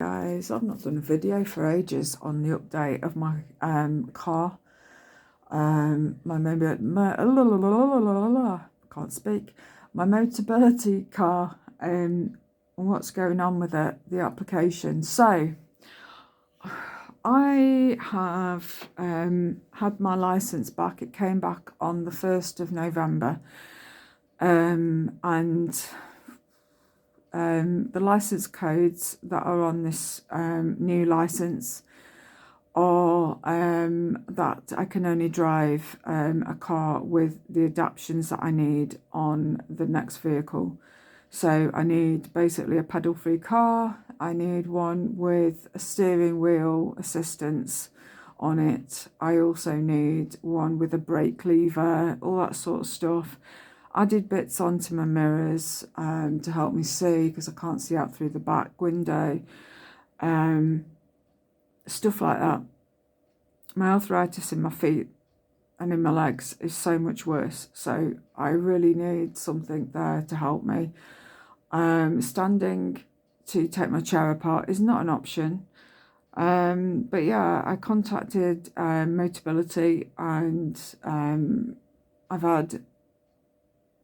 Guys, I've not done a video for ages on the update of my car. Can't speak. My Motability car. What's going on with it? The application. So I have had my license back. It came back on the 1st of November, and the license codes that are on this new license are that I can only drive a car with the adaptions that I need on the next vehicle. So I need basically a pedal-free car. I need one with a steering wheel assistance on it. I also need one with a brake lever, all that sort of stuff. Added bits onto my mirrors to help me see, because I can't see out through the back window. Stuff like that. My arthritis in my feet and in my legs is so much worse, so I really need something there to help me. Standing to take my chair apart is not an option. But yeah, I contacted Motability, and I've had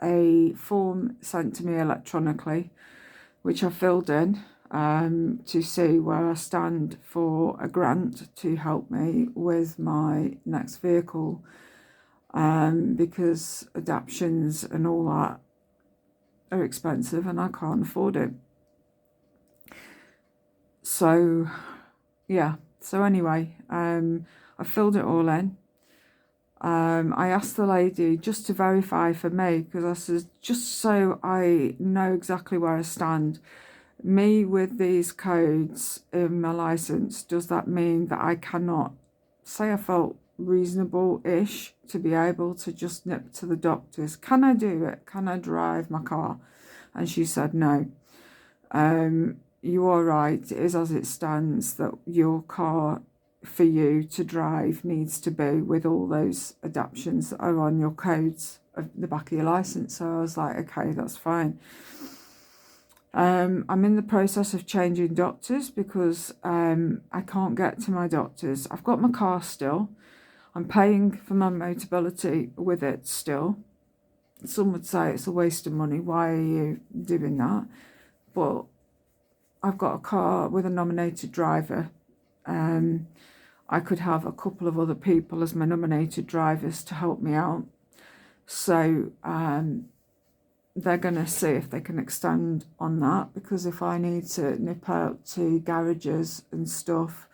a form sent to me electronically, which I filled in to see where I stand for a grant to help me with my next vehicle, because adaptions and all that are expensive and I can't afford it. So yeah, so anyway, I filled it all in. I asked the lady just to verify for me, because I said, just so I know exactly where I stand, me with these codes in my license, does that mean that I cannot, say I felt reasonable-ish to be able to just nip to the doctors, can I do it? Can I drive my car? And she said no. You are right, it is as it stands that your car for you to drive needs to be with all those adaptions that are on your codes of the back of your license. So I was like, okay, that's fine. I'm in the process of changing doctors because I can't get to my doctors. I've got my car still. I'm paying for my Motability with it still. Some would say it's a waste of money. Why are you doing that? But I've got a car with a nominated driver. I could have a couple of other people as my nominated drivers to help me out. So they're going to see if they can extend on that, because if I need to nip out to garages and stuff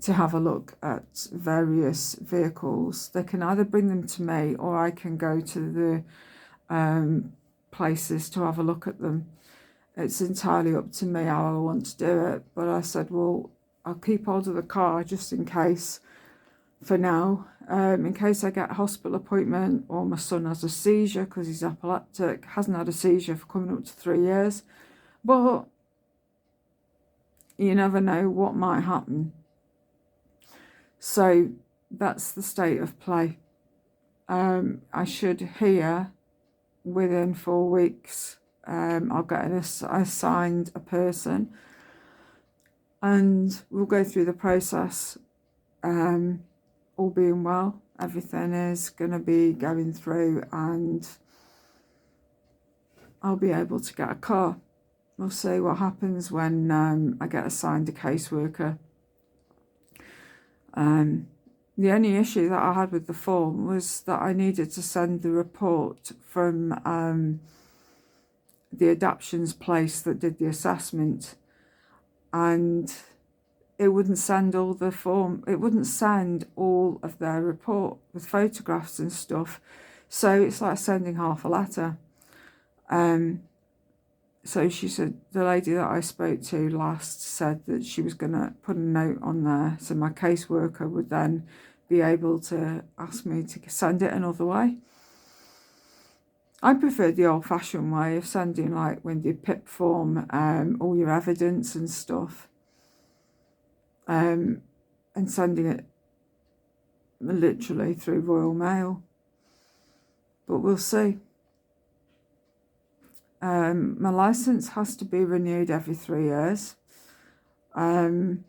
to have a look at various vehicles, they can either bring them to me or I can go to the places to have a look at them. It's entirely up to me how I want to do it. But I said, well, I'll keep hold of the car just in case for now, in case I get a hospital appointment or my son has a seizure because he's epileptic. Hasn't had a seizure for coming up to 3 years. But you never know what might happen. So that's the state of play. I should hear within 4 weeks. I'll get assigned a person and we'll go through the process. All being well, everything is going to be going through and I'll be able to get a car. We'll see what happens when I get assigned a caseworker. The only issue that I had with the form was that I needed to send the report from the adaptions place that did the assessment, and it wouldn't send all the form, it wouldn't send all of their report with photographs and stuff. So it's like sending half a letter. So she said, the lady that I spoke to last said that she was going to put a note on there, so my caseworker would then be able to ask me to send it another way. I prefer the old-fashioned way of sending, like when you PIP form, all your evidence and stuff, and sending it literally through Royal Mail. But we'll see. My license has to be renewed every 3 years. And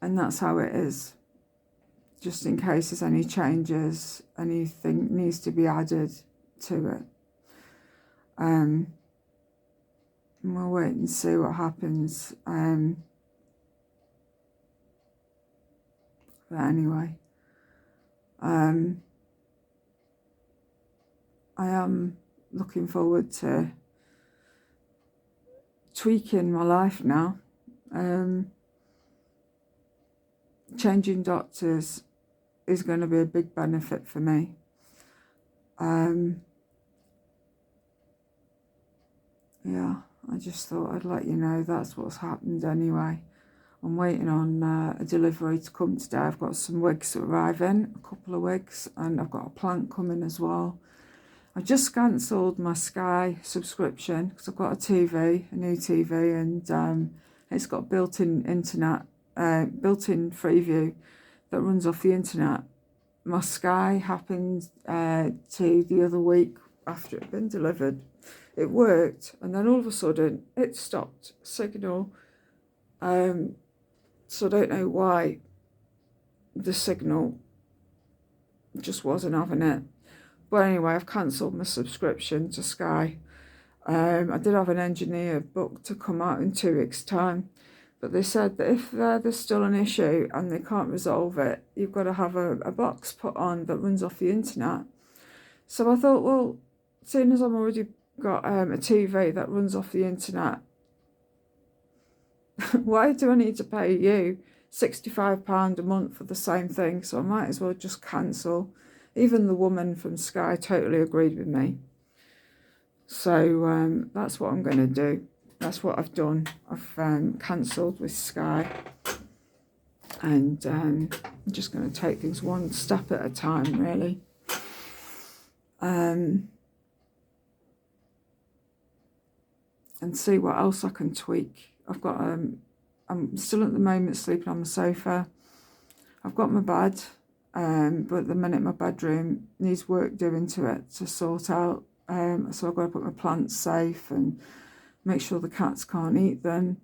that's how it is. Just in case there's any changes, anything needs to be added to it. And we'll wait and see what happens. But anyway, I am looking forward to tweaking my life now. Changing doctors is going to be a big benefit for me. Yeah, I just thought I'd let you know that's what's happened anyway. I'm waiting on a delivery to come today. I've got some wigs arriving, a couple of wigs, and I've got a plant coming as well. I've just cancelled my Sky subscription because I've got a new TV, and it's got built-in internet, built-in Freeview that runs off the internet. My Sky happened to the other week after it had been delivered. It worked, and then all of a sudden it stopped signal. So I don't know why the signal just wasn't having it. But anyway, I've cancelled my subscription to Sky. I did have an engineer booked to come out in 2 weeks' time, but they said that if there's still an issue and they can't resolve it, you've got to have a box put on that runs off the internet. So I thought, well, seeing as I've already got a TV that runs off the internet, why do I need to pay you £65 a month for the same thing? So I might as well just cancel. Even the woman from Sky totally agreed with me. So that's what I'm going to do. That's what I've done. I've cancelled with Sky. And I'm just going to take things one step at a time, really. And see what else I can tweak. I've got, I'm still at the moment sleeping on the sofa. I've got my bed, but at the minute my bedroom needs work doing to it to sort out. So I've got to put my plants safe and make sure the cats can't eat them,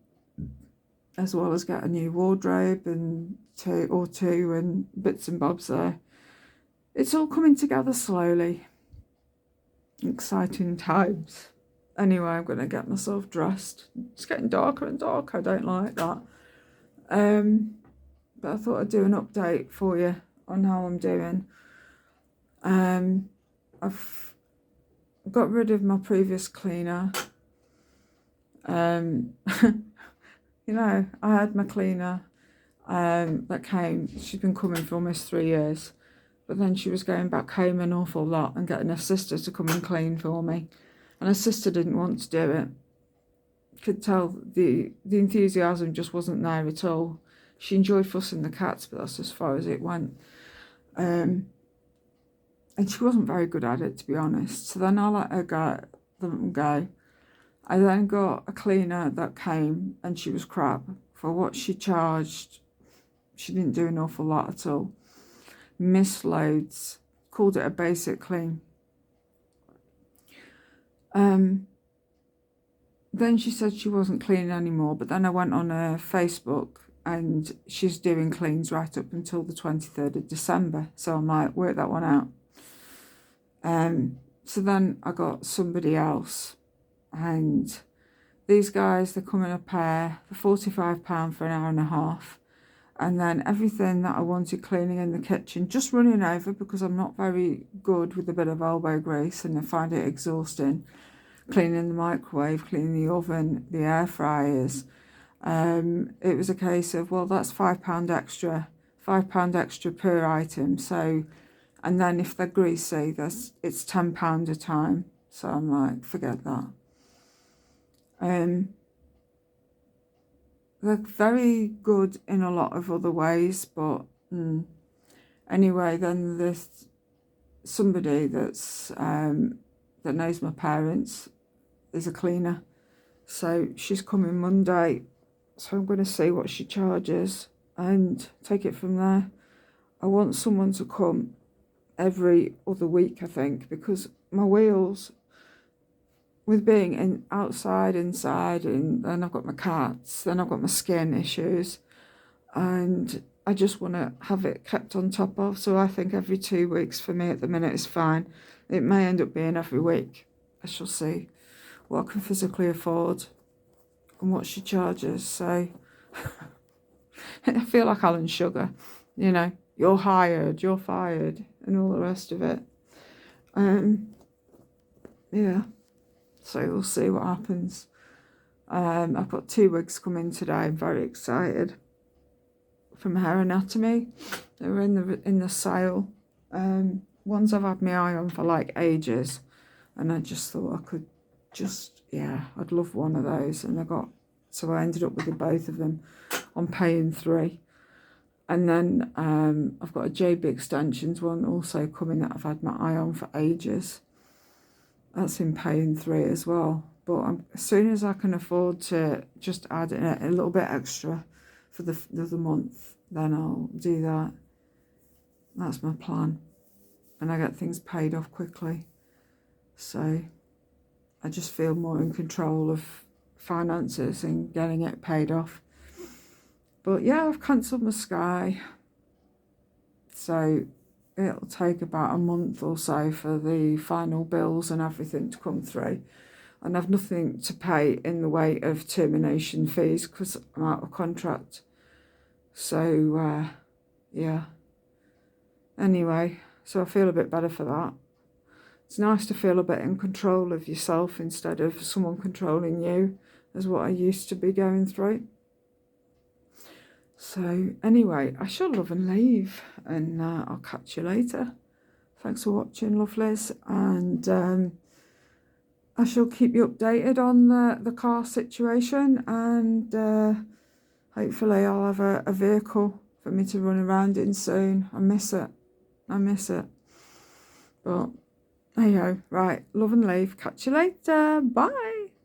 as well as get a new wardrobe and two and bits and bobs there. It's all coming together slowly. Exciting times. Anyway, I'm going to get myself dressed. It's getting darker and darker. I don't like that. But I thought I'd do an update for you on how I'm doing. I've got rid of my previous cleaner. You know, I had my cleaner that came. She's been coming for almost 3 years. But then she was going back home an awful lot and getting her sister to come and clean for me. And her sister didn't want to do it. Could tell the enthusiasm just wasn't there at all. She enjoyed fussing the cats, but that's as far as it went. And she wasn't very good at it, to be honest. So then I let her go. I then got a cleaner that came, and she was crap. For what she charged, she didn't do an awful lot at all. Missed loads. Called it a basic clean. Then she said she wasn't cleaning anymore, but then I went on her Facebook and she's doing cleans right up until the 23rd of December. So I'm like, work that one out. So then I got somebody else, and these guys, they come in a pair for £45 for an hour and a half. And then everything that I wanted cleaning in the kitchen, just running over because I'm not very good with a bit of elbow grease and I find it exhausting. Cleaning the microwave, cleaning the oven, the air fryers. It was a case of, well, that's £5 extra, £5 extra per item. So, and then if they're greasy, it's £10 a time. So I'm like, forget that. They're very good in a lot of other ways, but anyway, then there's somebody that's that knows my parents is a cleaner, so she's coming Monday. So I'm going to see what she charges and take it from there. I want someone to come every other week, I think, because my wheels with being outside, inside, and then I've got my cats, then I've got my skin issues, and I just want to have it kept on top of. So I think every 2 weeks for me at the minute is fine. It may end up being every week. I shall see what I can physically afford and what she charges. So I feel like Alan Sugar, you know, you're hired, you're fired, and all the rest of it. Yeah, so we'll see what happens. I've got 2 wigs coming today. I'm very excited. From Hair Anatomy, they were in the sale. Ones I've had my eye on for like ages, and I just thought I could I'd love one of those, and so I ended up with both of them on paying 3. And then I've got a JB Extensions one also coming that I've had my eye on for ages. That's in paying 3 as well. But as soon as I can afford to just add in a little bit extra for the other month, then I'll do that. That's my plan. And I get things paid off quickly. So I just feel more in control of finances and getting it paid off. But yeah, I've cancelled my Sky. So it'll take about a month or so for the final bills and everything to come through. And I've nothing to pay in the way of termination fees because I'm out of contract. So, yeah. Anyway, so I feel a bit better for that. It's nice to feel a bit in control of yourself instead of someone controlling you, is what I used to be going through. So anyway, I shall love and leave, and I'll catch you later. Thanks for watching, lovelies, and I shall keep you updated on the car situation, and hopefully I'll have a vehicle for me to run around in soon. I miss it. But hey ho, right, love and leave. Catch you later. Bye.